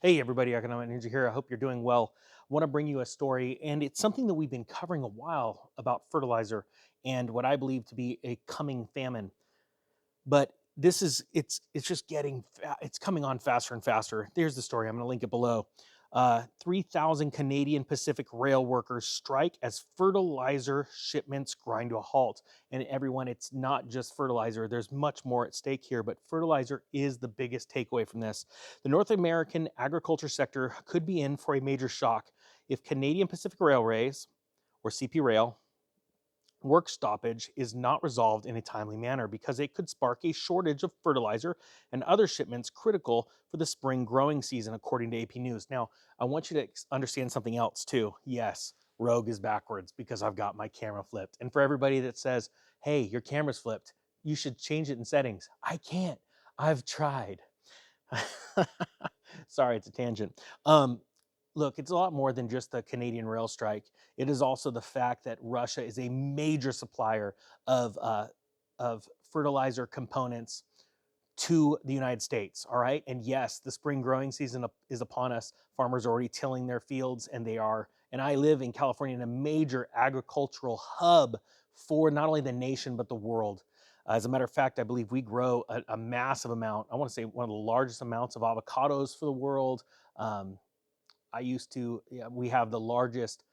Hey everybody, Economic Ninja here. I hope you're doing well. I want to bring you a story, and it's something that we've been covering a while about fertilizer and what I believe to be a coming famine. But it's just it's coming on faster and faster. There's the story. I'm going to link it below. 3,000 Canadian Pacific rail workers strike as fertilizer shipments grind to a halt. And everyone, it's not just fertilizer. There's much more at stake here, but fertilizer is the biggest takeaway from this. The North American agriculture sector could be in for a major shock if Canadian Pacific Railways, or CP Rail, work stoppage is not resolved in a timely manner because it could spark a shortage of fertilizer and other shipments critical for the spring growing season, according to AP News. Now, I want you to understand something else too. Yes, Rogue is backwards because I've got my camera flipped. And for everybody that says, hey, your camera's flipped, you should change it in settings. I can't. I've tried. Sorry, it's a tangent. Look, it's a lot more than just the Canadian rail strike. It is also the fact that Russia is a major supplier of fertilizer components to the United States. All right, and yes, the spring growing season is upon us. Farmers are already tilling their fields, and they are. And I live in California, in a major agricultural hub for not only the nation but the world. As a matter of fact, I believe we grow a massive amount. I want to say one of the largest amounts of avocados for the world. Yeah, we have the largest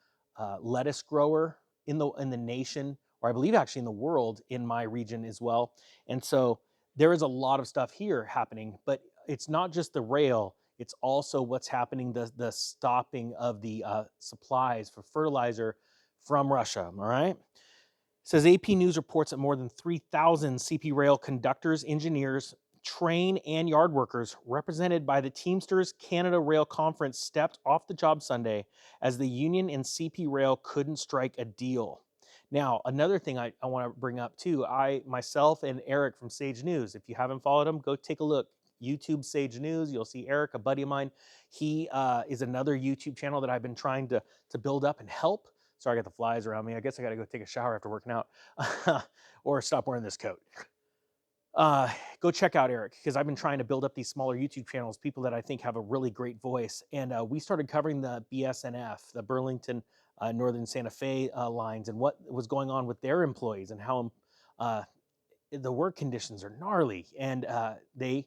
lettuce grower in the nation, or I believe actually in the world, in my region as well. And so there is a lot of stuff here happening, but it's not just the rail. It's also what's happening, the stopping of the supplies for fertilizer from Russia. All right. It says AP News reports that more than 3,000 CP Rail conductors, engineers, train, and yard workers represented by the Teamsters Canada Rail Conference stepped off the job Sunday as the union and CP Rail couldn't strike a deal. Now, another thing I want to bring up too, myself and Eric from Sage News, if you haven't followed him, go take a look. YouTube Sage News, you'll see Eric, a buddy of mine. He is another YouTube channel that I've been trying to build up and help. Sorry, I got the flies around me. I guess I got to go take a shower after working out or stop wearing this coat. Go check out Eric, because I've been trying to build up these smaller YouTube channels, people that I think have a really great voice. And we started covering the BSNF, the Burlington Northern Santa Fe lines, and what was going on with their employees and how the work conditions are gnarly. And they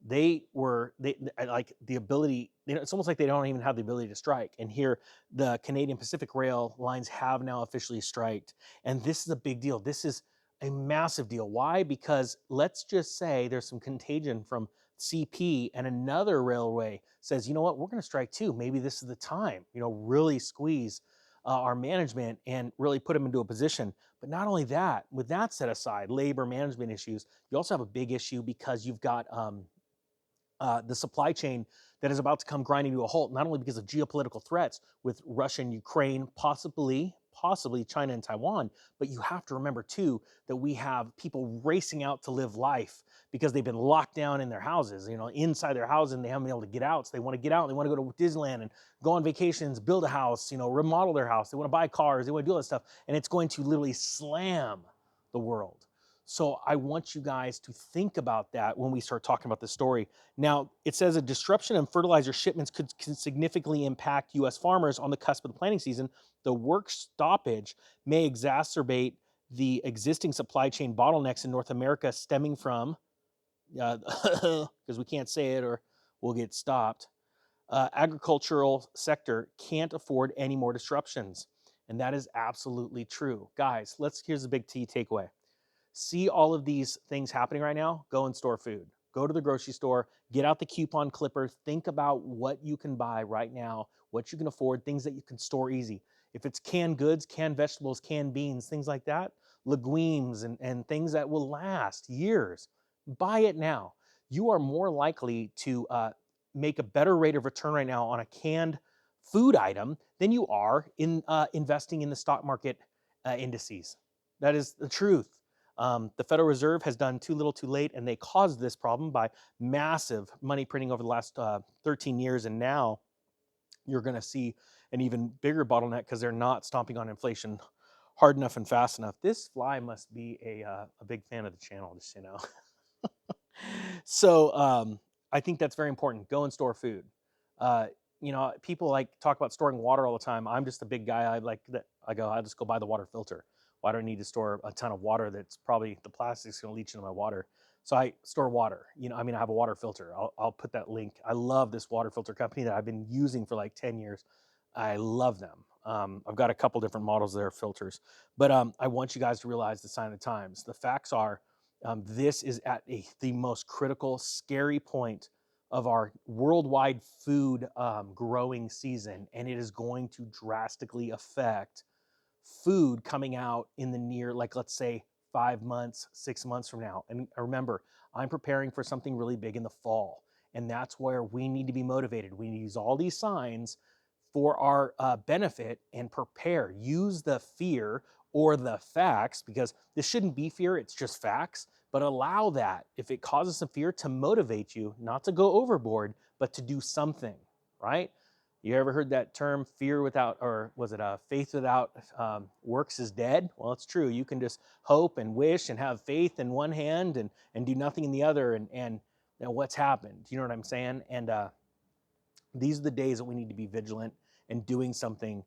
like the ability, it's almost like they don't even have the ability to strike. And here the Canadian Pacific Rail lines have now officially striked, and this is a big deal. This is a massive deal. Why? Because let's just say there's some contagion from CP, and another railway says, you know what, we're going to strike too. Maybe this is the time, really squeeze our management and really put them into a position. But not only that, with that set aside, labor management issues, you also have a big issue because you've got the supply chain that is about to come grinding to a halt, not only because of geopolitical threats with Russia and Ukraine, possibly China and Taiwan, but you have to remember too that we have people racing out to live life because they've been locked down in their houses, inside their house, and they haven't been able to get out. So they want to get out. They want to go to Disneyland and go on vacations, build a house, remodel their house. They want to buy cars. They want to do all that stuff, and it's going to literally slam the world. So I want you guys to think about that when we start talking about this story. Now, it says a disruption in fertilizer shipments could significantly impact U.S. farmers on the cusp of the planting season. The work stoppage may exacerbate the existing supply chain bottlenecks in North America stemming from, because we can't say it or we'll get stopped, agricultural sector can't afford any more disruptions. And that is absolutely true. Guys, here's the big takeaway. See all of these things happening right now, go and store food. Go to the grocery store, get out the coupon clipper, think about what you can buy right now, what you can afford, things that you can store easy. If it's canned goods, canned vegetables, canned beans, things like that, legumes and things that will last years, buy it now. You are more likely to make a better rate of return right now on a canned food item than you are in investing in the stock market indices. That is the truth. The Federal Reserve has done too little too late, and they caused this problem by massive money printing over the last 13 years. And now you're going to see an even bigger bottleneck because they're not stomping on inflation hard enough and fast enough. This fly must be a big fan of the channel, just so you know. So I think that's very important. Go and store food. You know, people like talk about storing water all the time. I'm just a big guy. I like that. I'll just go buy the water filter. Why do I need to store a ton of water that's probably the plastic's going to leach into my water? So I store water. You know, I mean, I have a water filter. I'll put that link. I love this water filter company that I've been using for like 10 years. I love them. I've got a couple different models of their filters, but I want you guys to realize the sign of the times. The facts are, this is at the most critical, scary point of our worldwide food growing season, and it is going to drastically affect food coming out in the near, like let's say 5 months, 6 months from now. And remember, I'm preparing for something really big in the fall, and that's where we need to be motivated. We need to use all these signs for our benefit and prepare. Use the fear or the facts, because this shouldn't be fear, it's just facts, but allow that, if it causes some fear, to motivate you, not to go overboard, but to do something, right? You ever heard that term, fear without, or was it faith without works is dead? Well, it's true. You can just hope and wish and have faith in one hand and do nothing in the other, and you know, what's happened? You know what I'm saying? And these are the days that we need to be vigilant and doing something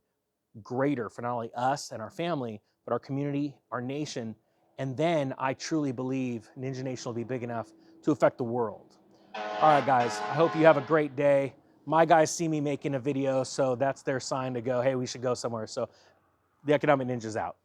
greater for not only us and our family, but our community, our nation. And then I truly believe Ninja Nation will be big enough to affect the world. All right, guys, I hope you have a great day. My guys see me making a video, so that's their sign to go, hey, we should go somewhere. So the Economic Ninja's out.